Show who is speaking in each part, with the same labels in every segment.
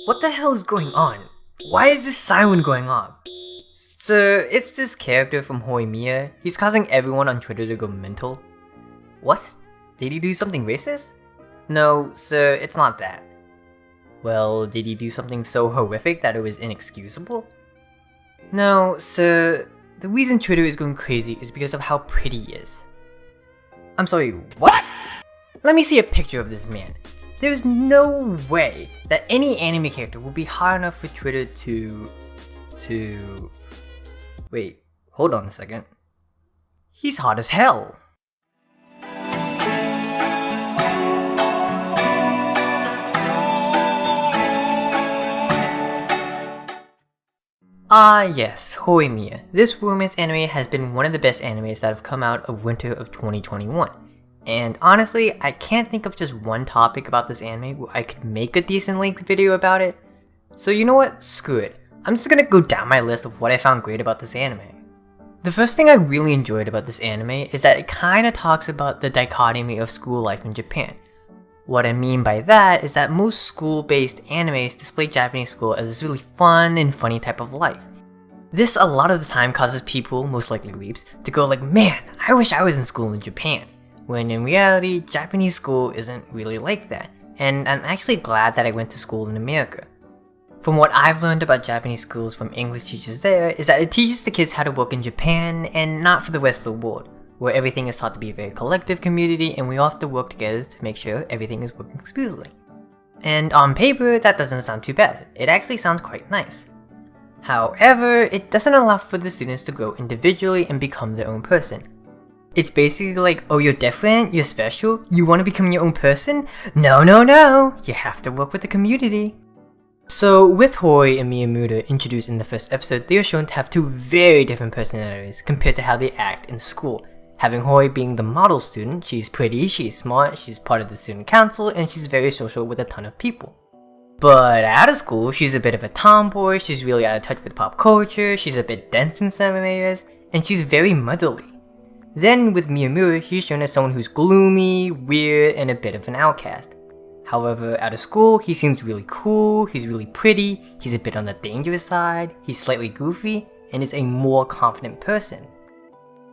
Speaker 1: What the hell is going on? Why is this siren going on? So, it's this character from Horimiya. He's causing everyone on Twitter to go mental. What? Did he do something racist? No, sir, it's not that. Well, did he do something so horrific that it was inexcusable? No, sir, the reason Twitter is going crazy is because of how pretty he is. I'm sorry, what? Let me see a picture of this man. There's no way that any anime character will be hot enough for Twitter to... Wait, hold on a second. He's hot as hell. Ah yes, Horimiya. This romance anime has been one of the best animes that have come out of winter of 2021. And honestly, I can't think of just one topic about this anime where I could make a decent length video about it. So you know what? Screw it. I'm just gonna go down my list of what I found great about this anime. The first thing I really enjoyed about this anime is that it kinda talks about the dichotomy of school life in Japan. What I mean by that is that most school-based animes display Japanese school as this really fun and funny type of life. This a lot of the time causes people, most likely weeps, to go like, man, I wish I was in school in Japan. When in reality, Japanese school isn't really like that, and I'm actually glad that I went to school in America. From what I've learned about Japanese schools from English teachers there is that it teaches the kids how to work in Japan and not for the rest of the world, where everything is taught to be a very collective community and we all have to work together to make sure everything is working smoothly. And on paper, that doesn't sound too bad. It actually sounds quite nice. However, it doesn't allow for the students to grow individually and become their own person. It's basically like, oh, you're different, you're special, you want to become your own person? No, no, no! You have to work with the community. So, with Hori and Miyamura introduced in the first episode, they are shown to have two very different personalities compared to how they act in school. Having Hori being the model student, she's pretty, she's smart, she's part of the student council, and she's very social with a ton of people. But out of school, she's a bit of a tomboy, she's really out of touch with pop culture, she's a bit dense in some areas, and she's very motherly. Then with Miyamura, he's shown as someone who's gloomy, weird, and a bit of an outcast. However, out of school, he seems really cool, he's really pretty, he's a bit on the dangerous side, he's slightly goofy, and is a more confident person.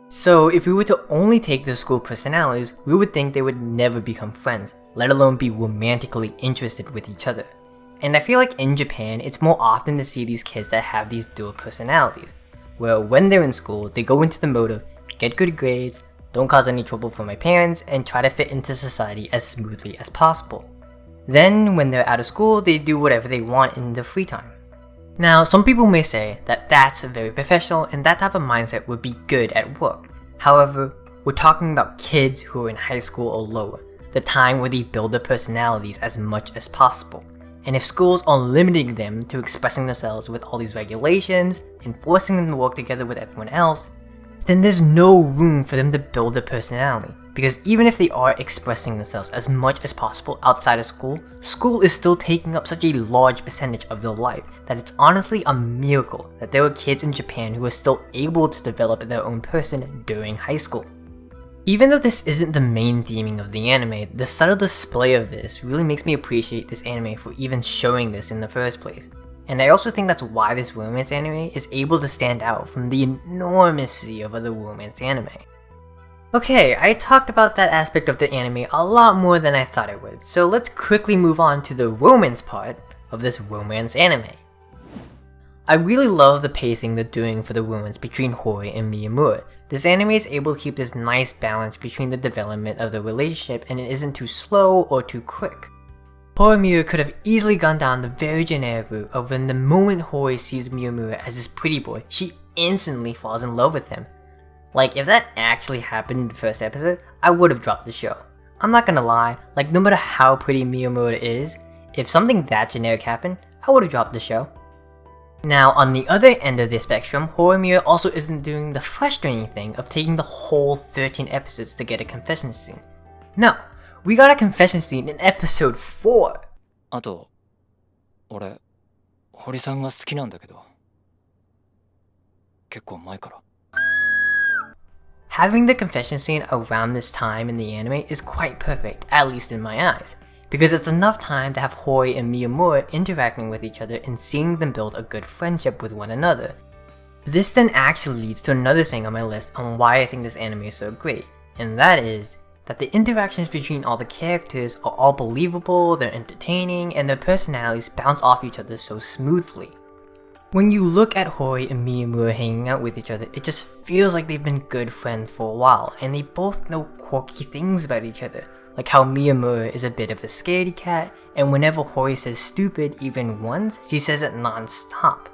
Speaker 1: So if we were to only take their school personalities, we would think they would never become friends, let alone be romantically interested with each other. And I feel like in Japan, it's more often to see these kids that have these dual personalities, where when they're in school, they go into the mode of get good grades, don't cause any trouble for my parents, and try to fit into society as smoothly as possible. Then, when they're out of school, they do whatever they want in their free time. Now, some people may say that that's very professional and that type of mindset would be good at work. However, we're talking about kids who are in high school or lower, the time where they build their personalities as much as possible. And if schools are limiting them to expressing themselves with all these regulations and forcing them to work together with everyone else, then there's no room for them to build their personality. Because even if they are expressing themselves as much as possible outside of school, school is still taking up such a large percentage of their life that it's honestly a miracle that there are kids in Japan who are still able to develop their own person during high school. Even though this isn't the main theming of the anime, the subtle display of this really makes me appreciate this anime for even showing this in the first place. And I also think that's why this romance anime is able to stand out from the enormous sea of other romance anime. Okay, I talked about that aspect of the anime a lot more than I thought I would, so let's quickly move on to the romance part of this romance anime. I really love the pacing they're doing for the romance between Hori and Miyamura. This anime is able to keep this nice balance between the development of the relationship and it isn't too slow or too quick. Horimiya could have easily gone down the very generic route of when the moment Hori sees Miyamura as this pretty boy, she instantly falls in love with him. Like, if that actually happened in the first episode, I would have dropped the show. I'm not gonna lie, like no matter how pretty Miyamura is, if something that generic happened, I would have dropped the show. Now, on the other end of the spectrum, Horimiya also isn't doing the frustrating thing of taking the whole 13 episodes to get a confession scene. No, we got a confession scene in episode 4!
Speaker 2: あと、俺、堀さんが好きなんだけど、結構前から。
Speaker 1: Having the confession scene around this time in the anime is quite perfect, at least in my eyes, because it's enough time to have Hori and Miyamura interacting with each other and seeing them build a good friendship with one another. This then actually leads to another thing on my list on why I think this anime is so great, and that is that the interactions between all the characters are all believable, they're entertaining, and their personalities bounce off each other so smoothly. When you look at Hori and Miyamura hanging out with each other, it just feels like they've been good friends for a while, and they both know quirky things about each other, like how Miyamura is a bit of a scaredy cat, and whenever Hori says stupid even once, she says it non-stop.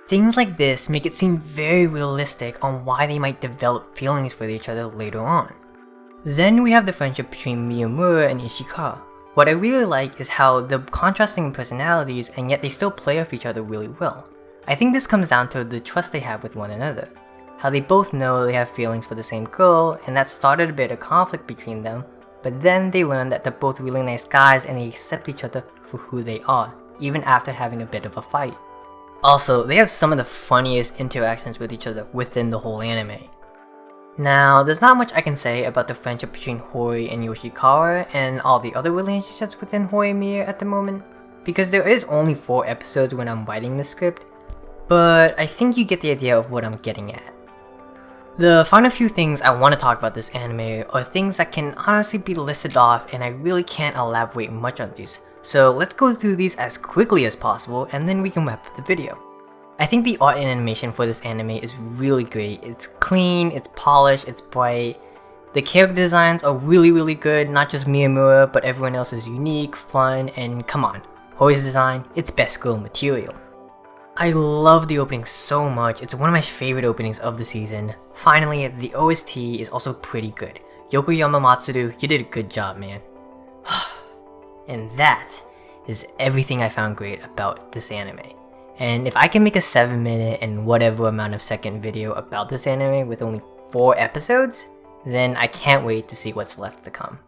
Speaker 1: Things like this make it seem very realistic on why they might develop feelings for each other later on. Then we have the friendship between Miyamura and Ishikawa. What I really like is how they're contrasting personalities and yet they still play off each other really well. I think this comes down to the trust they have with one another. How they both know they have feelings for the same girl, and that started a bit of conflict between them, but then they learn that they're both really nice guys and they accept each other for who they are, even after having a bit of a fight. Also, they have some of the funniest interactions with each other within the whole anime. Now, there's not much I can say about the friendship between Hori and Yoshikawa and all the other relationships within Horimiya at the moment, because there is only 4 episodes when I'm writing the script, but I think you get the idea of what I'm getting at. The final few things I want to talk about this anime are things that can honestly be listed off and I really can't elaborate much on these, so let's go through these as quickly as possible and then we can wrap up the video. I think the art and animation for this anime is really great. It's clean, it's polished, it's bright. The character designs are really good, not just Miyamura, but everyone else is unique, fun, and come on, Hori's design, it's best girl material. I love the opening so much, it's one of my favorite openings of the season. Finally, the OST is also pretty good. Yokoyama Matsuru, you did a good job, man. And that is everything I found great about this anime. And if I can make a 7-minute and whatever amount of second video about this anime with only 4 episodes, then I can't wait to see what's left to come.